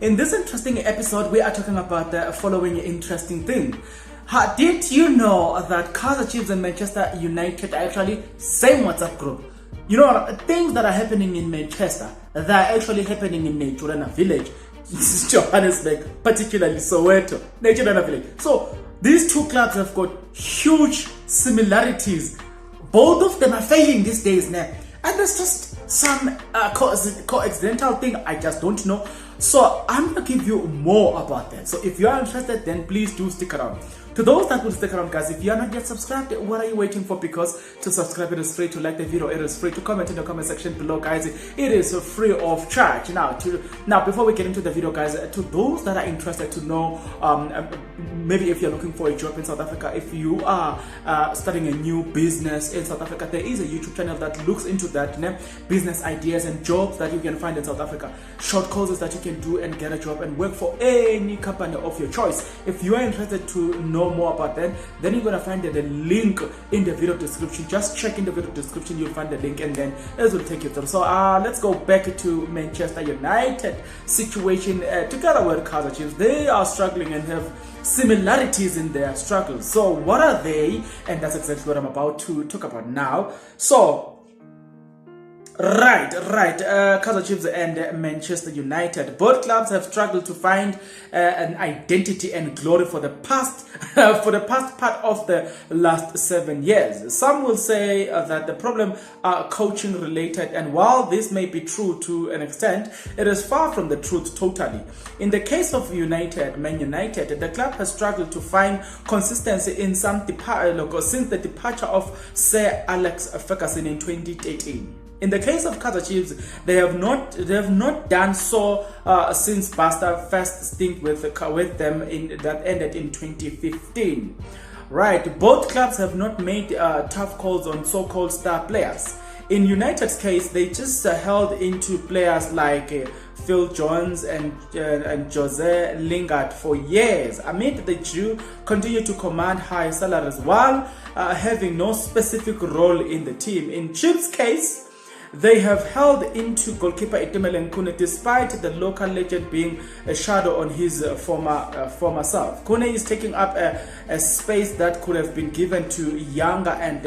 In this interesting episode, we are talking about the following interesting thing. Did you know that Kaizer Chiefs and Manchester United are actually same WhatsApp group? You know, things that are happening in Manchester, that are actually happening in Naturana village, Johannesburg, particularly Soweto, Naturana village. So these two clubs have got huge similarities. Both of them are failing these days now. And there's just some coincidental thing I just don't know. So I'm going to give you more about that. So if you are interested, then please do stick around. To those that will stick around, guys, if you are not yet subscribed, what are you waiting for? Because to subscribe, it is free. To like the video, it is free. To comment in the comment section below, guys, it is free of charge. Now, before we get into the video, guys, to those that are interested to know, maybe if you're looking for a job in South Africa, if you are starting a new business in South Africa, there is a YouTube channel that looks into that, business ideas and jobs that you can find in South Africa, short courses that you can do and get a job and work for any company of your choice. If you are interested to know more about that, then you're gonna find the link in the video description. Just check in the video description, you'll find the link, and then this will take you through. So let's go back to Manchester United situation together with Kaizer Chiefs. They are struggling and have similarities in their struggles. So what are they? And that's exactly what I'm about to talk about now. So Right. Kaizer Chiefs and Manchester United. Both clubs have struggled to find an identity and glory for the past part of the last 7 years. Some will say that the problem are coaching related, and while this may be true to an extent, it is far from the truth totally. In the case of Man United, the club has struggled to find consistency in since the departure of Sir Alex Ferguson in 2018. In the case of Kaizer Chiefs, they have not done so since Basta's first stint with them that ended in 2015. Right, both clubs have not made tough calls on so-called star players. In United's case, they just held into players like Phil Jones and Jose Lingard for years. Amid the Jew continued to command high salaries while having no specific role in the team. In Chiefs' case, they have held into goalkeeper Itumeleng Khune despite the local legend being a shadow on his former self. Khune is taking up a space that could have been given to younger and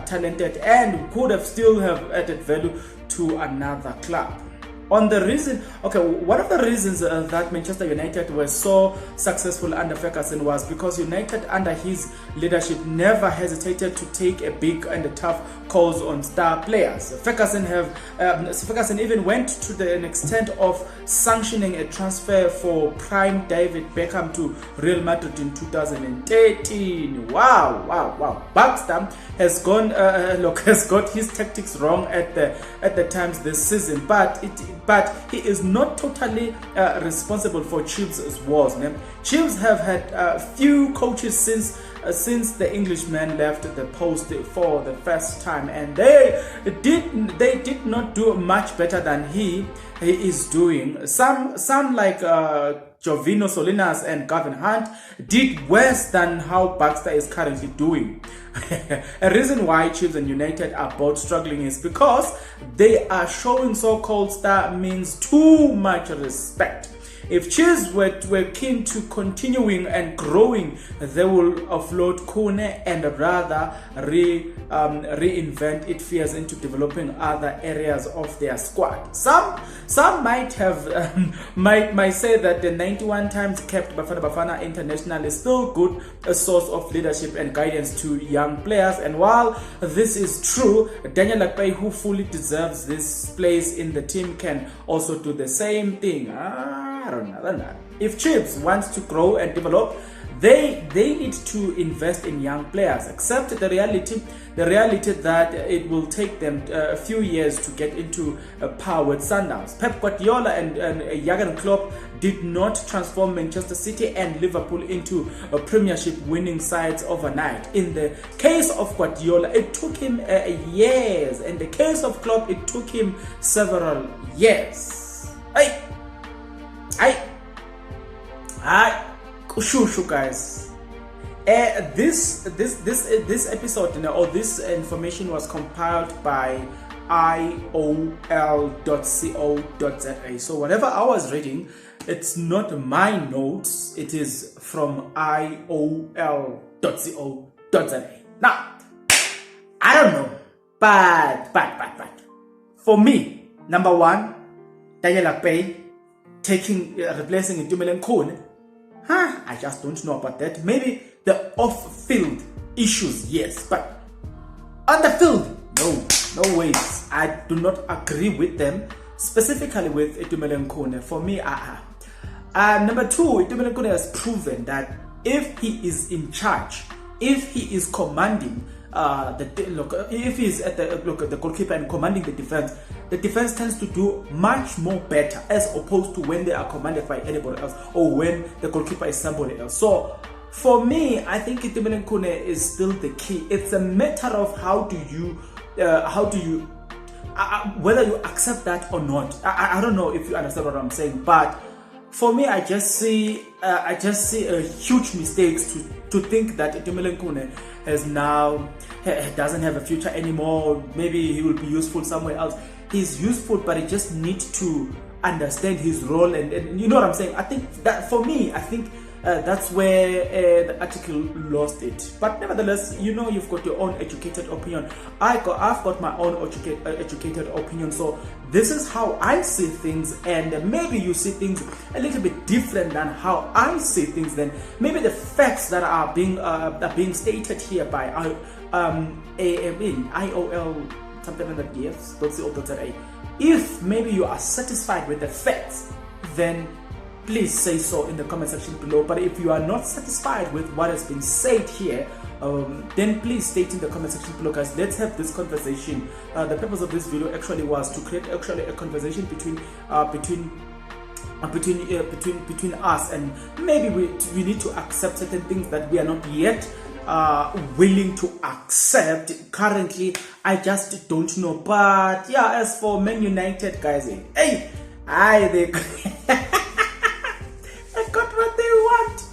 talented, and could have still have added value to another club. One of the reasons that Manchester United were so successful under Ferguson was because United under his leadership never hesitated to take a big and tough calls on star players. Ferguson even went to an extent of sanctioning a transfer for prime David Beckham to Real Madrid in 2013. Wow. Baxter has got his tactics wrong at the times this season, but he is not totally responsible for Chiefs' woes. Chiefs have had a few coaches since the Englishman left the post for the first time, and they did not do much better than he is doing. Some like Jovino Solinas and Gavin Hunt did worse than how Baxter is currently doing. A reason why Chiefs and United are both struggling is because they are showing so-called star means too much respect. If Chiefs were keen to continuing and growing, they will offload Khune and rather reinvent its fears into developing other areas of their squad. Some might say that the 91 times kept Bafana International is still good a source of leadership and guidance to young players. And while this is true, Daniel Akpeyi, who fully deserves this place in the team, can also do the same thing. I don't know. If Chiefs wants to grow and develop, they need to invest in young players. Accept the reality that it will take them a few years to get into par with Sundowns. Pep Guardiola and Jurgen Klopp did not transform Manchester City and Liverpool into Premiership winning sides overnight. In the case of Guardiola, it took him years. In the case of Klopp, it took him several years. Shoo, guys. This episode, or this information was compiled by iol.co.za. So whatever I was reading, it's not my notes, it is from iol.co.za. Now, I don't know, but for me, number one, Daniel Akpe replacing Itumeleng Khune, I just don't know about that. Maybe the off-field issues, yes, but on the field, no ways. I do not agree with them, specifically with Itumeleng Khune. For me, number two, Itumeleng Khune has proven that if he is in charge, if he is commanding if he's at the goalkeeper and commanding the defense tends to do much more better as opposed to when they are commanded by anybody else or when the goalkeeper is somebody else. So for me, I think Itumeleng Khune is still the key. It's a matter of how do you whether you accept that or not. I don't know if you understand what I'm saying, but for me, I just see a huge mistake to think that Itumeleng Khune doesn't have a future anymore. Maybe he will be useful somewhere else. He's useful, but he just needs to understand his role, and you know what I'm saying. I think that for me, that's where the article lost it. But nevertheless, you've got your own educated opinion. I've got my own educated opinion. So this is how I see things, and maybe you see things a little bit different than how I see things. Then maybe the facts that are being stated here by IOL something like that, ldeas.co.za. If maybe you are satisfied with the facts, then please say so in the comment section below. But if you are not satisfied with what has been said here, then please state in the comment section below, guys. Let's have this conversation. The purpose of this video actually was to create a conversation between us, and maybe we need to accept certain things that we are not yet willing to accept currently. I just don't know. But yeah, as for Man United, guys, they got what they want.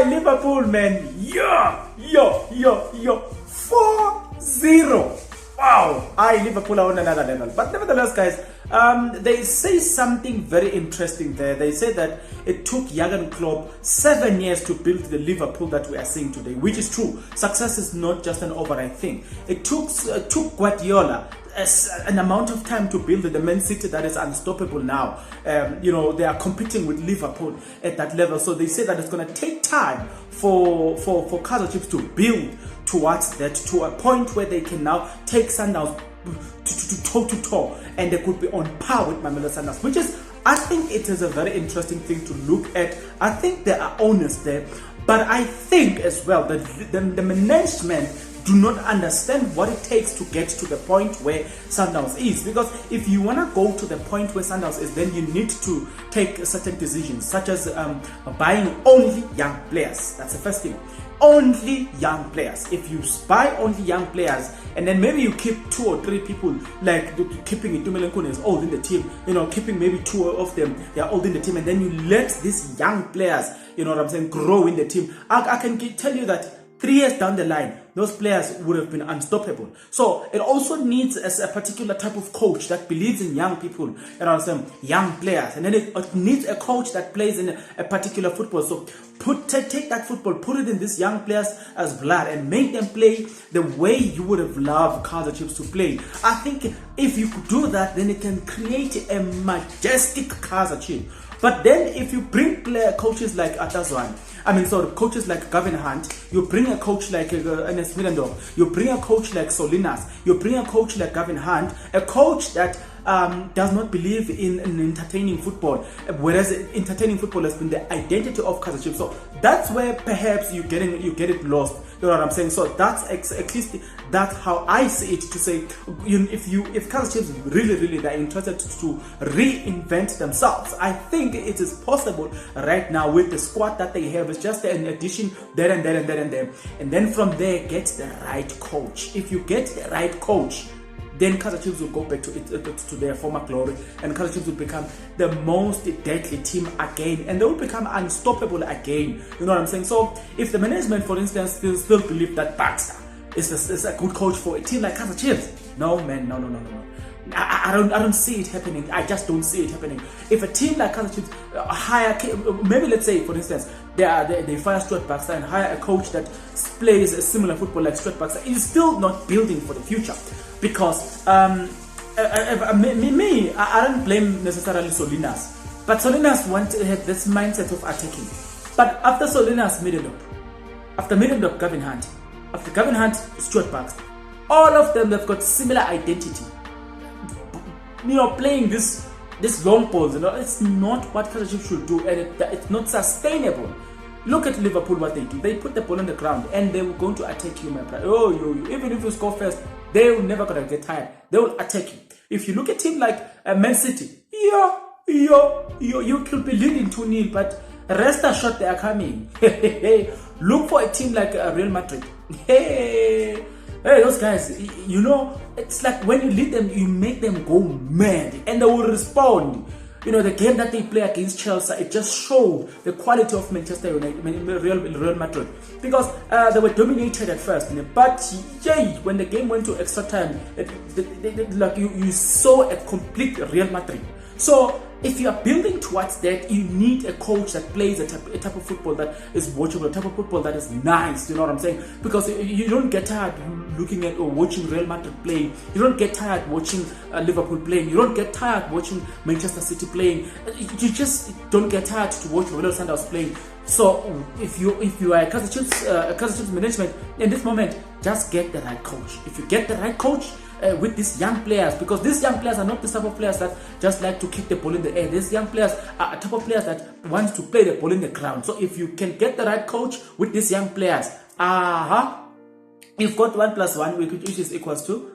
Liverpool, man. 4-0. Wow. Liverpool are on another level. But nevertheless, guys, they say something very interesting there. They say that it took Jurgen Klopp 7 years to build the Liverpool that we are seeing today, which is true. Success is not just an overnight thing. It took Guardiola an amount of time to build the Man City that is unstoppable now. They are competing with Liverpool at that level. So they say that it's going to take time for Kaizer Chiefs to build towards that, to a point where they can now take Sundowns to toe-to-toe, and they could be on par with Mamelodi Sundowns, which is, I think it is a very interesting thing to look at. I think there are owners there, but I think as well that the management do not understand what it takes to get to the point where Sundowns is. Because if you want to go to the point where Sundowns is, then you need to take certain decisions, such as buying only young players. That's the first thing. Only young players. If you buy only young players, and then maybe you keep 2 or 3 people, like keeping Itumeleng Khune is old in the team, keeping maybe 2 of them, they are old in the team, and then you let these young players, grow in the team. I can tell you that 3 years down the line, those players would have been unstoppable. So it also needs a particular type of coach that believes in young people, young players, and then it needs a coach that plays in a particular football. So take that football, put it in these young players as blood, and make them play the way you would have loved Kaizer Chiefs to play. I think if you could do that, then it can create a majestic Kaizer Chiefs. But then if you bring coaches like Atazwan, coaches like Gavin Hunt, you bring a coach like Ernest Middendorf, you bring a coach like Solinas, you bring a coach like Gavin Hunt, a coach that does not believe in entertaining football, whereas entertaining football has been the identity of Kaizer Chiefs. So that's where perhaps you get it lost. You know what I'm saying? So that's at least that's how I see it. To say, if Kaizer Chiefs really they're interested to reinvent themselves, I think it is possible right now with the squad that they have. It's just an addition there and there, and then from there get the right coach. If you get the right coach, then Kaizer Chiefs will go back to their former glory, and Kaizer Chiefs will become the most deadly team again, and they will become unstoppable again. You know what I'm saying? So if the management, for instance, still believe that Baxter is a good coach for a team like Kaizer Chiefs, No, man, no. I don't see it happening. I just don't see it happening. If a team like Kaizer Chiefs hire, maybe let's say for instance they fire Stuart Baxter and hire a coach that plays a similar football like Stuart Baxter, is still not building for the future, because I don't blame necessarily Solinas, but Solinas had this mindset of attacking. But after Solinas, Middendorp, Gavin Hunt, after Gavin Hunt, Stuart Baxter, all of them have got similar identity. Playing this long balls, it's not what Kaizer Chiefs should do, and it's not sustainable. Look at Liverpool, what they do. They put the ball on the ground and they were going to attack you, my brother. Even if you score first, they will never gonna get tired. They will attack you. If you look at a team like Man City, you could be leading 2-0, but rest assured they are coming. Look for a team like Real Madrid. Hey, those guys, it's like when you lead them, you make them go mad and they will respond. The game that they play against Chelsea, it just showed the quality of Manchester United, Real Madrid, because they were dominated at first, but when the game went to extra time, you saw a complete Real Madrid. So if you are building towards that, you need a coach that plays a type of football that is watchable, a type of football that is nice. You know what I'm saying? Because you don't get tired looking at or watching Real Madrid playing. You don't get tired watching Liverpool playing. You don't get tired watching Manchester City playing. You just don't get tired to watch Ronaldo Sanders playing. So if you are a Kaizer Chiefs management in this moment, just get the right coach. If you get the right coach, with these young players, because these young players are not the type of players that just like to kick the ball in the air. These young players are a type of players that want to play the ball in the ground. So if you can get the right coach with these young players, you've got 1 + 1, which is equals to